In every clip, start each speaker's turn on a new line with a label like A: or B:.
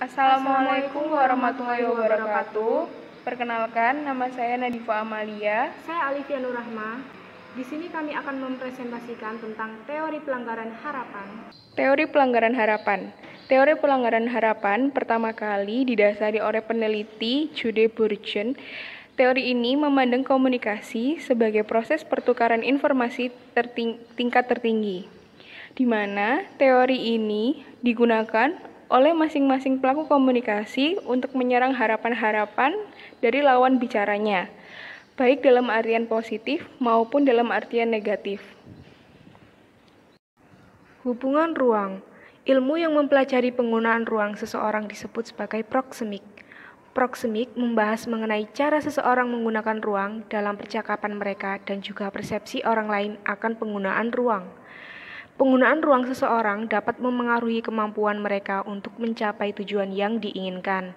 A: Assalamualaikum warahmatullahi wabarakatuh. Perkenalkan, nama saya Nadifa Amalia.
B: Saya Alifia Nurrahma. Di sini kami akan mempresentasikan tentang teori pelanggaran harapan.
A: Teori pelanggaran harapan. Teori pelanggaran harapan pertama kali didasari oleh peneliti Jude Bourgeon. Teori ini memandang komunikasi sebagai proses pertukaran informasi tingkat tertinggi, di mana teori ini digunakan oleh masing-masing pelaku komunikasi untuk menyerang harapan-harapan dari lawan bicaranya, baik dalam artian positif maupun dalam artian negatif.
B: Hubungan ruang. Ilmu yang mempelajari penggunaan ruang seseorang disebut sebagai proksemik. Proksemik membahas mengenai cara seseorang menggunakan ruang dalam percakapan mereka dan juga persepsi orang lain akan penggunaan ruang. Penggunaan ruang seseorang dapat memengaruhi kemampuan mereka untuk mencapai tujuan yang diinginkan.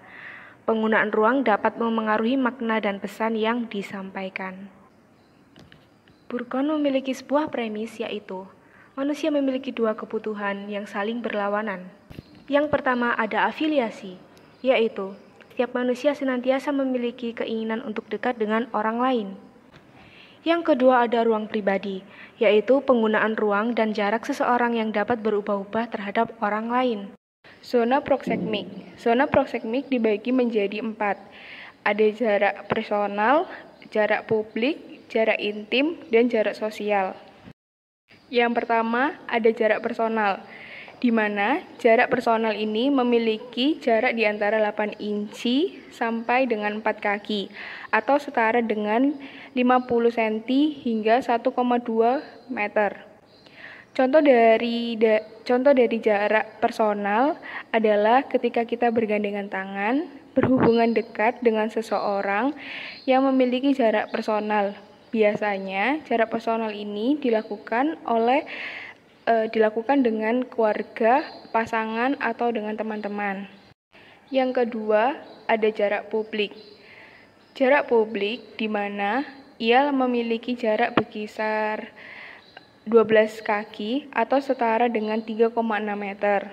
B: Penggunaan ruang dapat memengaruhi makna dan pesan yang disampaikan. Bourgeon memiliki sebuah premis, yaitu manusia memiliki dua kebutuhan yang saling berlawanan. Yang pertama ada afiliasi, yaitu setiap manusia senantiasa memiliki keinginan untuk dekat dengan orang lain. Yang kedua ada ruang pribadi, yaitu penggunaan ruang dan jarak seseorang yang dapat berubah-ubah terhadap orang lain.
A: Zona proksemik. Zona proksemik dibagi menjadi 4. Ada jarak personal, jarak publik, jarak intim, dan jarak sosial. Yang pertama ada jarak personal, di mana jarak personal ini memiliki jarak di antara 8 inci sampai dengan 4 kaki, atau setara dengan 50 cm hingga 1,2 meter. Contoh dari jarak personal adalah ketika kita bergandengan tangan, berhubungan dekat dengan seseorang yang memiliki jarak personal. Biasanya jarak personal ini dilakukan dengan keluarga, pasangan, atau dengan teman-teman. Yang kedua, ada jarak publik. Jarak publik di mana ia memiliki jarak berkisar 12 kaki atau setara dengan 3,6 meter.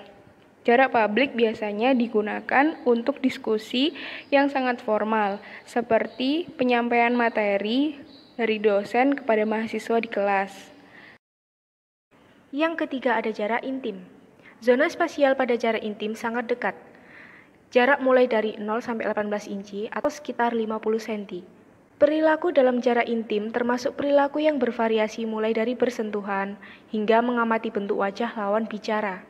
A: Jarak publik biasanya digunakan untuk diskusi yang sangat formal, seperti penyampaian materi dari dosen kepada mahasiswa di kelas.
B: Yang ketiga ada jarak intim. Zona spasial pada jarak intim sangat dekat. Jarak mulai dari 0 sampai 18 inci atau sekitar 50 cm. Perilaku dalam jarak intim termasuk perilaku yang bervariasi mulai dari bersentuhan hingga mengamati bentuk wajah lawan bicara.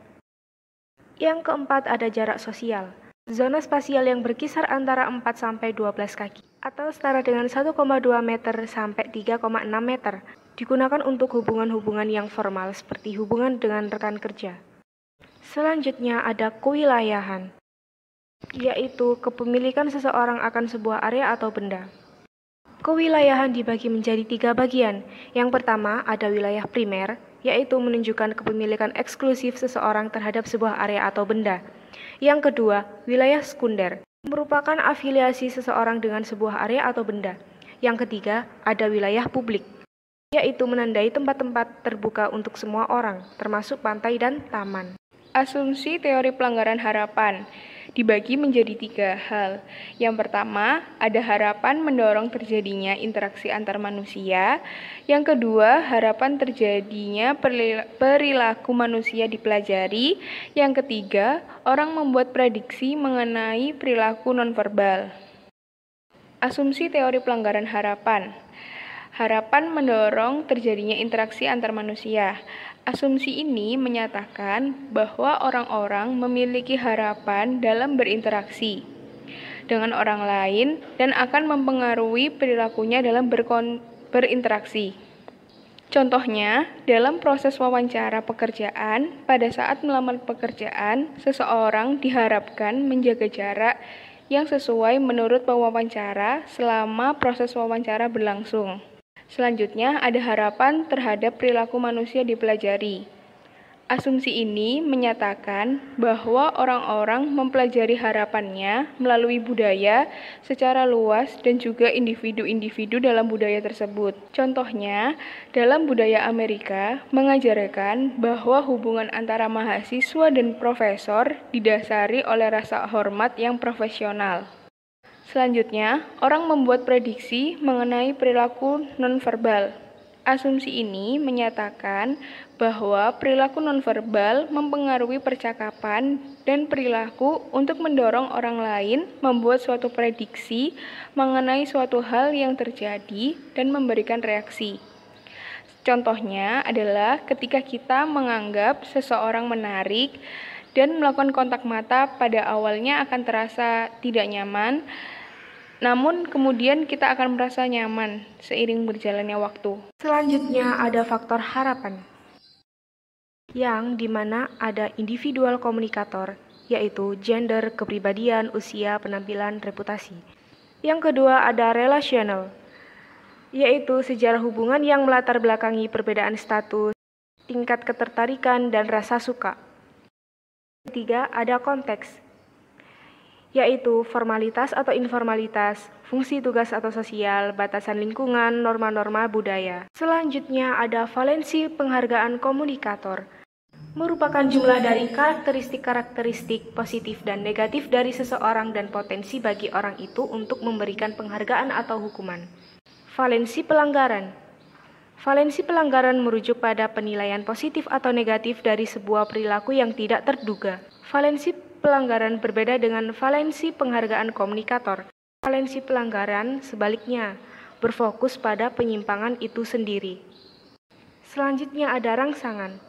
B: Yang keempat ada jarak sosial. Zona spasial yang berkisar antara 4 sampai 12 kaki atau setara dengan 1,2 meter sampai 3,6 meter. Digunakan untuk hubungan-hubungan yang formal seperti hubungan dengan rekan kerja. Selanjutnya ada kewilayahan, yaitu kepemilikan seseorang akan sebuah area atau benda. Kewilayahan dibagi menjadi 3 bagian. Yang pertama ada wilayah primer, yaitu menunjukkan kepemilikan eksklusif seseorang terhadap sebuah area atau benda. Yang kedua, wilayah sekunder, merupakan afiliasi seseorang dengan sebuah area atau benda. Yang ketiga, ada wilayah publik, yaitu menandai tempat-tempat terbuka untuk semua orang, termasuk pantai dan taman.
A: Asumsi teori pelanggaran harapan dibagi menjadi 3 hal. Yang pertama, ada harapan mendorong terjadinya interaksi antar manusia. Yang kedua, harapan terjadinya perilaku manusia dipelajari. Yang ketiga, orang membuat prediksi mengenai perilaku nonverbal. Asumsi teori pelanggaran harapan. Harapan mendorong terjadinya interaksi antar manusia. Asumsi ini menyatakan bahwa orang-orang memiliki harapan dalam berinteraksi dengan orang lain dan akan mempengaruhi perilakunya dalam berinteraksi. Contohnya, dalam proses wawancara pekerjaan, pada saat melamar pekerjaan, seseorang diharapkan menjaga jarak yang sesuai menurut pewawancara selama proses wawancara berlangsung. Selanjutnya, ada harapan terhadap perilaku manusia dipelajari. Asumsi ini menyatakan bahwa orang-orang mempelajari harapannya melalui budaya secara luas dan juga individu-individu dalam budaya tersebut. Contohnya, dalam budaya Amerika mengajarkan bahwa hubungan antara mahasiswa dan profesor didasari oleh rasa hormat yang profesional. Selanjutnya, orang membuat prediksi mengenai perilaku nonverbal. Asumsi ini menyatakan bahwa perilaku nonverbal mempengaruhi percakapan dan perilaku untuk mendorong orang lain membuat suatu prediksi mengenai suatu hal yang terjadi dan memberikan reaksi. Contohnya adalah ketika kita menganggap seseorang menarik dan melakukan kontak mata, pada awalnya akan terasa tidak nyaman, namun kemudian kita akan merasa nyaman seiring berjalannya waktu.
B: Selanjutnya ada faktor harapan, yang dimana ada individual komunikator, yaitu gender, kepribadian, usia, penampilan, reputasi. Yang kedua ada relational, yaitu sejarah hubungan yang melatar belakangi perbedaan status, tingkat ketertarikan, dan rasa suka. Ketiga ada konteks, yaitu formalitas atau informalitas, fungsi tugas atau sosial, batasan lingkungan, norma-norma budaya. Selanjutnya ada valensi penghargaan komunikator, merupakan jumlah dari karakteristik-karakteristik positif dan negatif dari seseorang dan potensi bagi orang itu untuk memberikan penghargaan atau hukuman. Valensi pelanggaran. Valensi pelanggaran merujuk pada penilaian positif atau negatif dari sebuah perilaku yang tidak terduga. Valensi pelanggaran berbeda dengan valensi penghargaan komunikator. Valensi pelanggaran sebaliknya berfokus pada penyimpangan itu sendiri. Selanjutnya ada rangsangan.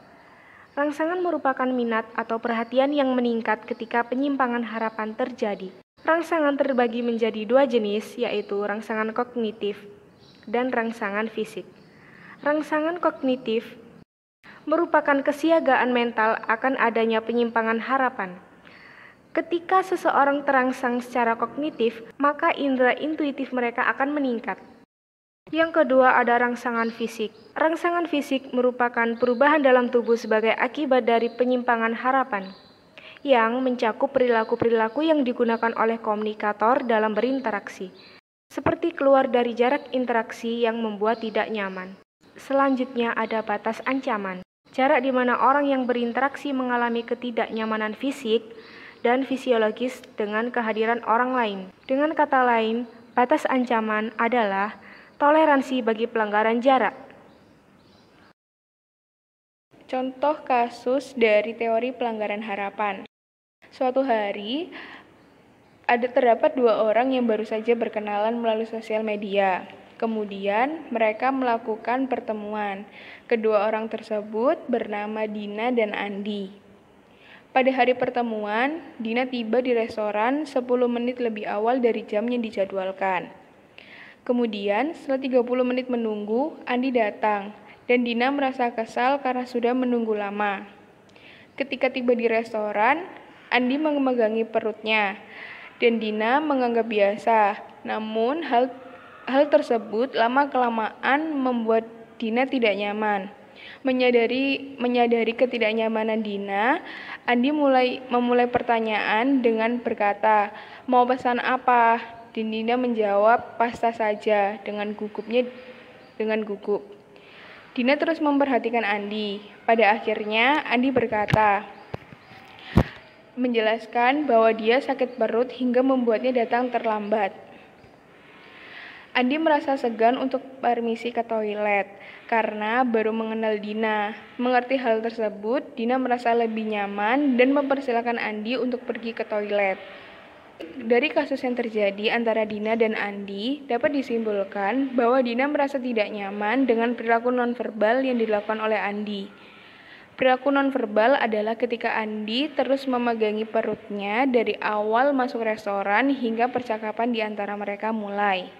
B: Rangsangan merupakan minat atau perhatian yang meningkat ketika penyimpangan harapan terjadi. Rangsangan terbagi menjadi dua jenis, yaitu rangsangan kognitif dan rangsangan fisik. Rangsangan kognitif merupakan kesiagaan mental akan adanya penyimpangan harapan. Ketika seseorang terangsang secara kognitif, maka indera intuitif mereka akan meningkat. Yang kedua ada rangsangan fisik. Rangsangan fisik merupakan perubahan dalam tubuh sebagai akibat dari penyimpangan harapan, yang mencakup perilaku-perilaku yang digunakan oleh komunikator dalam berinteraksi, seperti keluar dari jarak interaksi yang membuat tidak nyaman. Selanjutnya ada batas ancaman. Jarak di mana orang yang berinteraksi mengalami ketidaknyamanan fisik dan fisiologis dengan kehadiran orang lain. Dengan kata lain, batas ancaman adalah toleransi bagi pelanggaran jarak.
A: Contoh kasus dari teori pelanggaran harapan. Suatu hari, terdapat dua orang yang baru saja berkenalan melalui sosial media. Kemudian, mereka melakukan pertemuan. Kedua orang tersebut bernama Dina dan Andi. Pada hari pertemuan, Dina tiba di restoran 10 menit lebih awal dari jam yang dijadwalkan. Kemudian, setelah 30 menit menunggu, Andi datang, dan Dina merasa kesal karena sudah menunggu lama. Ketika tiba di restoran, Andi memegangi perutnya, dan Dina menganggap biasa. Namun, hal tersebut lama-kelamaan membuat Dina tidak nyaman. Menyadari ketidaknyamanan Dina, Andi memulai pertanyaan dengan berkata, "Mau pesan apa?" Dan Dina menjawab, "Pasta saja," dengan gugup. Dina terus memperhatikan Andi. Pada akhirnya, Andi menjelaskan bahwa dia sakit perut hingga membuatnya datang terlambat. Andi merasa segan untuk permisi ke toilet karena baru mengenal Dina. Mengerti hal tersebut, Dina merasa lebih nyaman dan mempersilahkan Andi untuk pergi ke toilet. Dari kasus yang terjadi antara Dina dan Andi, dapat disimpulkan bahwa Dina merasa tidak nyaman dengan perilaku nonverbal yang dilakukan oleh Andi. Perilaku nonverbal adalah ketika Andi terus memegangi perutnya dari awal masuk restoran hingga percakapan di antara mereka mulai.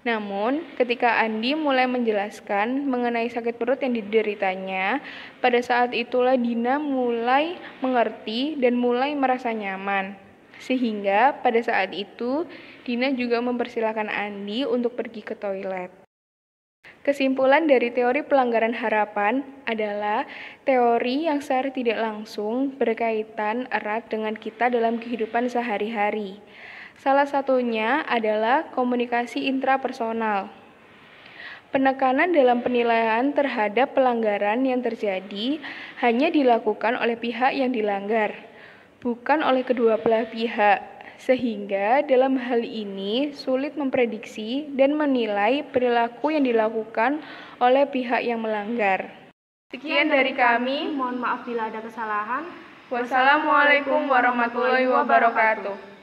A: Namun, ketika Andi mulai menjelaskan mengenai sakit perut yang dideritanya, pada saat itulah Dina mulai mengerti dan mulai merasa nyaman. Sehingga pada saat itu, Dina juga mempersilahkan Andi untuk pergi ke toilet. Kesimpulan dari teori pelanggaran harapan adalah teori yang secara tidak langsung berkaitan erat dengan kita dalam kehidupan sehari-hari. Salah satunya adalah komunikasi intrapersonal. Penekanan dalam penilaian terhadap pelanggaran yang terjadi hanya dilakukan oleh pihak yang dilanggar, bukan oleh kedua belah pihak, sehingga dalam hal ini sulit memprediksi dan menilai perilaku yang dilakukan oleh pihak yang melanggar. Sekian dari kami.
B: Mohon maaf bila ada kesalahan.
A: Wassalamualaikum warahmatullahi wabarakatuh.